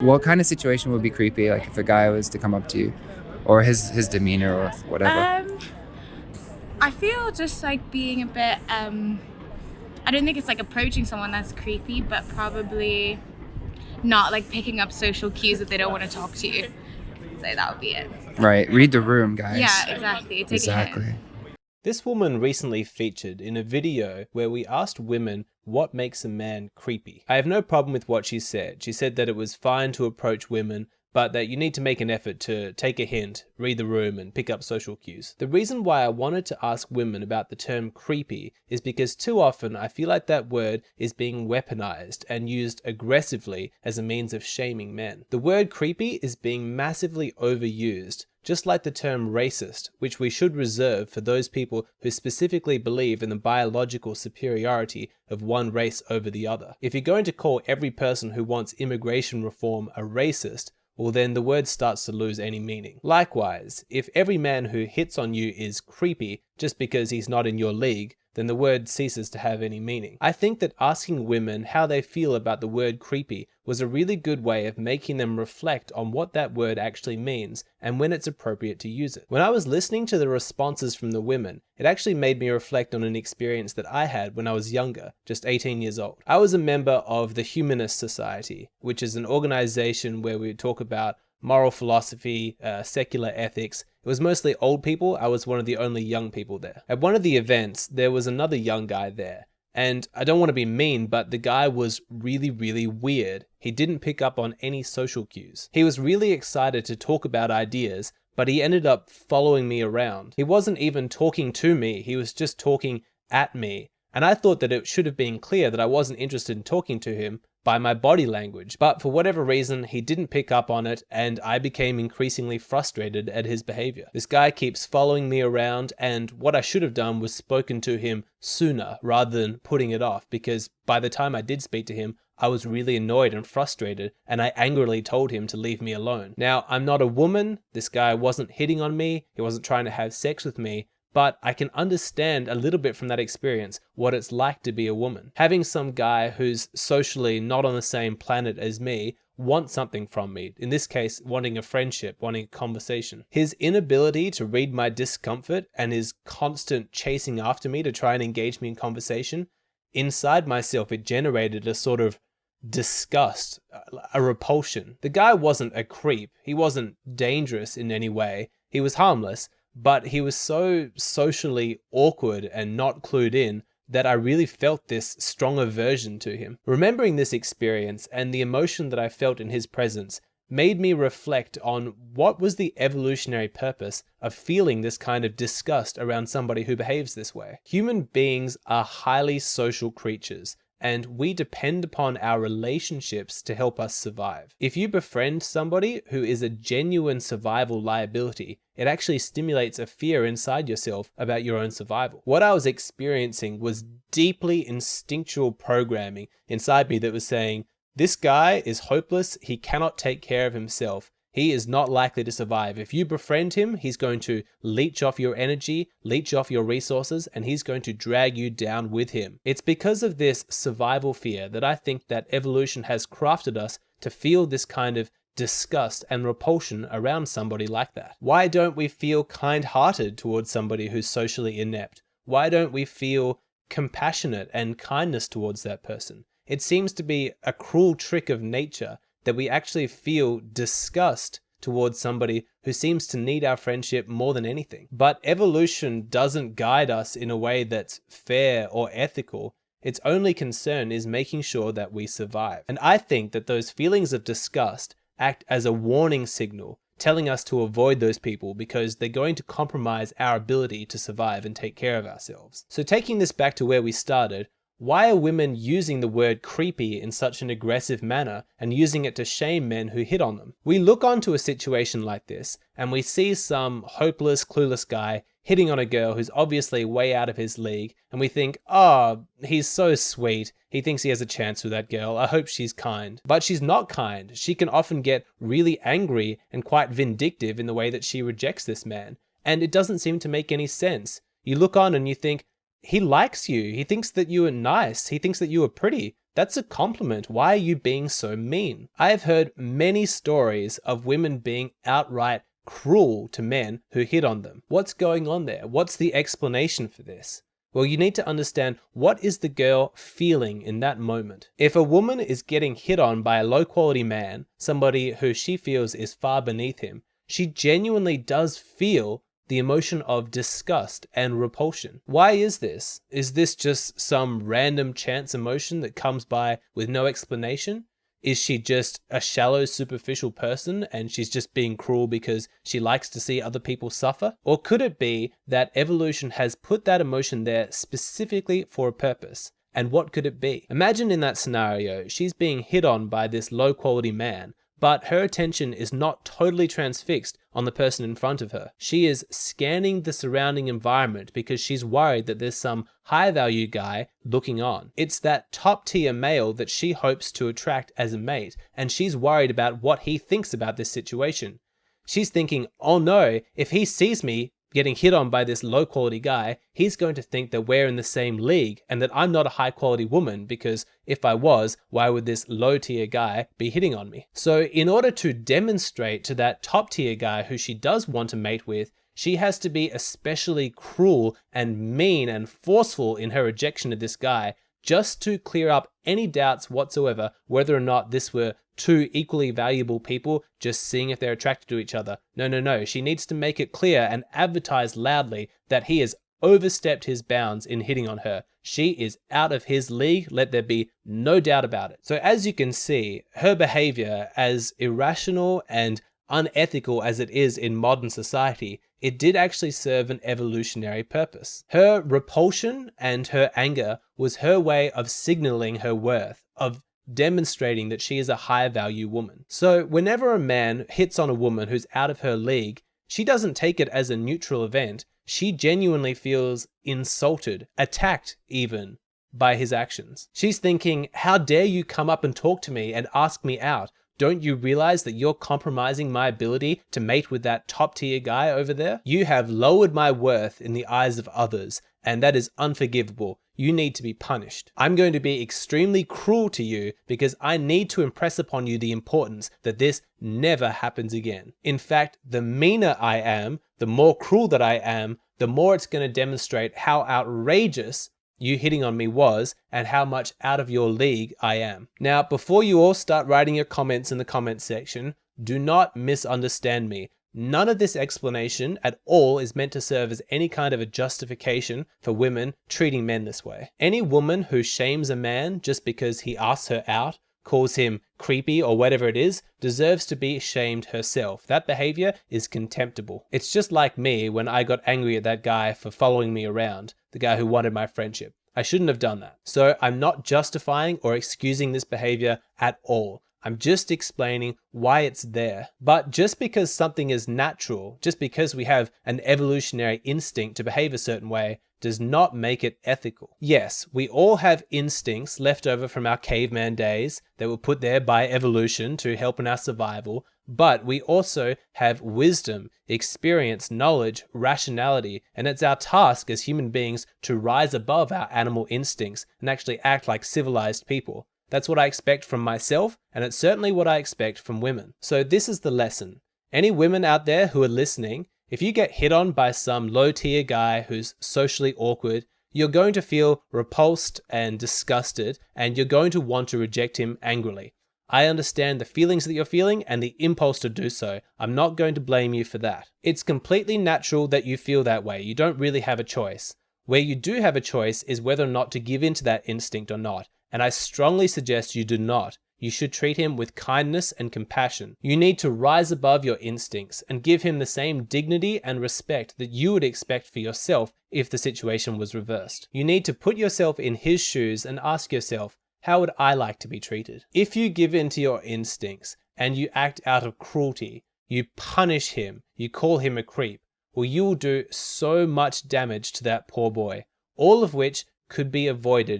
What kind of situation would be creepy, like if a guy was to come up to you, or his demeanor or whatever? I feel just like being a bit, I don't think it's like approaching someone that's creepy, but probably not like picking up social cues that they don't want to talk to you. So that would be it. Right, read the room, guys. Yeah, exactly. Take a hint. Exactly. This woman recently featured in a video where we asked women what makes a man creepy. I have no problem with what she said. She said that it was fine to approach women, but that you need to make an effort to take a hint, read the room, and pick up social cues. The reason why I wanted to ask women about the term creepy is because too often I feel like that word is being weaponized and used aggressively as a means of shaming men. The word creepy is being massively overused, just like the term racist, which we should reserve for those people who specifically believe in the biological superiority of one race over the other. If you're going to call every person who wants immigration reform a racist, well then the word starts to lose any meaning. Likewise, if every man who hits on you is creepy just because he's not in your league, then the word ceases to have any meaning. I think that asking women how they feel about the word creepy was a really good way of making them reflect on what that word actually means and when it's appropriate to use it. When I was listening to the responses from the women, it actually made me reflect on an experience that I had when I was younger, just 18 years old. I was a member of the Humanist Society, which is an organization where we talk about moral philosophy, secular ethics. It was mostly old people. I was one of the only young people there. At one of the events, there was another young guy there. And I don't want to be mean, but the guy was really, really weird. He didn't pick up on any social cues. He was really excited to talk about ideas, but he ended up following me around. He wasn't even talking to me. He was just talking at me. And I thought that it should have been clear that I wasn't interested in talking to him by my body language, but for whatever reason, he didn't pick up on it, and I became increasingly frustrated at his behavior. This guy keeps following me around, and what I should have done was spoken to him sooner rather than putting it off, because by the time I did speak to him, I was really annoyed and frustrated, and I angrily told him to leave me alone. Now, I'm not a woman. This guy wasn't hitting on me. He wasn't trying to have sex with me. But I can understand a little bit from that experience what it's like to be a woman. Having some guy who's socially not on the same planet as me want something from me, in this case, wanting a friendship, wanting a conversation. His inability to read my discomfort and his constant chasing after me to try and engage me in conversation, inside myself it generated a sort of disgust, a repulsion. The guy wasn't a creep. He wasn't dangerous in any way. He was harmless. But he was so socially awkward and not clued in that I really felt this strong aversion to him. Remembering this experience and the emotion that I felt in his presence made me reflect on what was the evolutionary purpose of feeling this kind of disgust around somebody who behaves this way. Human beings are highly social creatures, and we depend upon our relationships to help us survive. If you befriend somebody who is a genuine survival liability, it actually stimulates a fear inside yourself about your own survival. What I was experiencing was deeply instinctual programming inside me that was saying, this guy is hopeless, he cannot take care of himself. He is not likely to survive. If you befriend him, he's going to leech off your energy, leech off your resources, and he's going to drag you down with him. It's because of this survival fear that I think that evolution has crafted us to feel this kind of disgust and repulsion around somebody like that. Why don't we feel kind-hearted towards somebody who's socially inept? Why don't we feel compassionate and kindness towards that person? It seems to be a cruel trick of nature that we actually feel disgust towards somebody who seems to need our friendship more than anything. But evolution doesn't guide us in a way that's fair or ethical. Its only concern is making sure that we survive. And I think that those feelings of disgust act as a warning signal, telling us to avoid those people because they're going to compromise our ability to survive and take care of ourselves. So taking this back to where we started, why are women using the word creepy in such an aggressive manner and using it to shame men who hit on them? We look onto a situation like this and we see some hopeless, clueless guy hitting on a girl who's obviously way out of his league, and we think, oh, he's so sweet. He thinks he has a chance with that girl. I hope she's kind. But she's not kind. She can often get really angry and quite vindictive in the way that she rejects this man. And it doesn't seem to make any sense. You look on and you think, he likes you. He thinks that you are nice. He thinks that you are pretty. That's a compliment. Why are you being so mean? I have heard many stories of women being outright cruel to men who hit on them. What's going on there? What's the explanation for this? Well, you need to understand, what is the girl feeling in that moment? If a woman is getting hit on by a low quality man, somebody who she feels is far beneath him, she genuinely does feel the emotion of disgust and repulsion. Why is this? Is this just some random chance emotion that comes by with no explanation? Is she just a shallow, superficial person and she's just being cruel because she likes to see other people suffer? Or could it be that evolution has put that emotion there specifically for a purpose? And what could it be? Imagine in that scenario, she's being hit on by this low quality man, but her attention is not totally transfixed on the person in front of her. She is scanning the surrounding environment because she's worried that there's some high value guy looking on. It's that top tier male that she hopes to attract as a mate, and she's worried about what he thinks about this situation. She's thinking, oh no, if he sees me getting hit on by this low quality guy, he's going to think that we're in the same league and that I'm not a high quality woman, because if I was, why would this low tier guy be hitting on me? So in order to demonstrate to that top tier guy who she does want to mate with, she has to be especially cruel and mean and forceful in her rejection of this guy, just to clear up any doubts whatsoever whether or not this were two equally valuable people just seeing if they're attracted to each other. No. She needs to make it clear and advertise loudly that he has overstepped his bounds in hitting on her. She is out of his league, let there be no doubt about it. So as you can see, her behavior, as irrational and unethical as it is in modern society, it did actually serve an evolutionary purpose. Her repulsion and her anger was her way of signaling her worth, of demonstrating that she is a high value woman. So whenever a man hits on a woman who's out of her league, she doesn't take it as a neutral event. She genuinely feels insulted, attacked even, by his actions. She's thinking, how dare you come up and talk to me and ask me out? Don't you realize that you're compromising my ability to mate with that top tier guy over there? You have lowered my worth in the eyes of others, and that is unforgivable. You need to be punished. I'm going to be extremely cruel to you because I need to impress upon you the importance that this never happens again. In fact, the meaner I am, the more cruel that I am, the more it's going to demonstrate how outrageous you hitting on me was and how much out of your league I am. Now, before you all start writing your comments in the comments section, do not misunderstand me. None of this explanation at all is meant to serve as any kind of a justification for women treating men this way. Any woman who shames a man just because he asks her out, calls him creepy or whatever it is, deserves to be shamed herself. That behavior is contemptible. It's just like me when I got angry at that guy for following me around, the guy who wanted my friendship. I shouldn't have done that. So I'm not justifying or excusing this behavior at all. I'm just explaining why it's there. But just because something is natural, just because we have an evolutionary instinct to behave a certain way, does not make it ethical. Yes, we all have instincts left over from our caveman days that were put there by evolution to help in our survival, but we also have wisdom, experience, knowledge, rationality, and it's our task as human beings to rise above our animal instincts and actually act like civilized people. That's what I expect from myself, and it's certainly what I expect from women. So this is the lesson. Any women out there who are listening, if you get hit on by some low-tier guy who's socially awkward, you're going to feel repulsed and disgusted, and you're going to want to reject him angrily. I understand the feelings that you're feeling and the impulse to do so. I'm not going to blame you for that. It's completely natural that you feel that way. You don't really have a choice. Where you do have a choice is whether or not to give in to that instinct or not. And I strongly suggest you do not. You should treat him with kindness and compassion. You need to rise above your instincts and give him the same dignity and respect that you would expect for yourself if the situation was reversed. You need to put yourself in his shoes and ask yourself, how would I like to be treated? If you give in to your instincts and you act out of cruelty, you punish him, you call him a creep, well, you will do so much damage to that poor boy, all of which could be avoided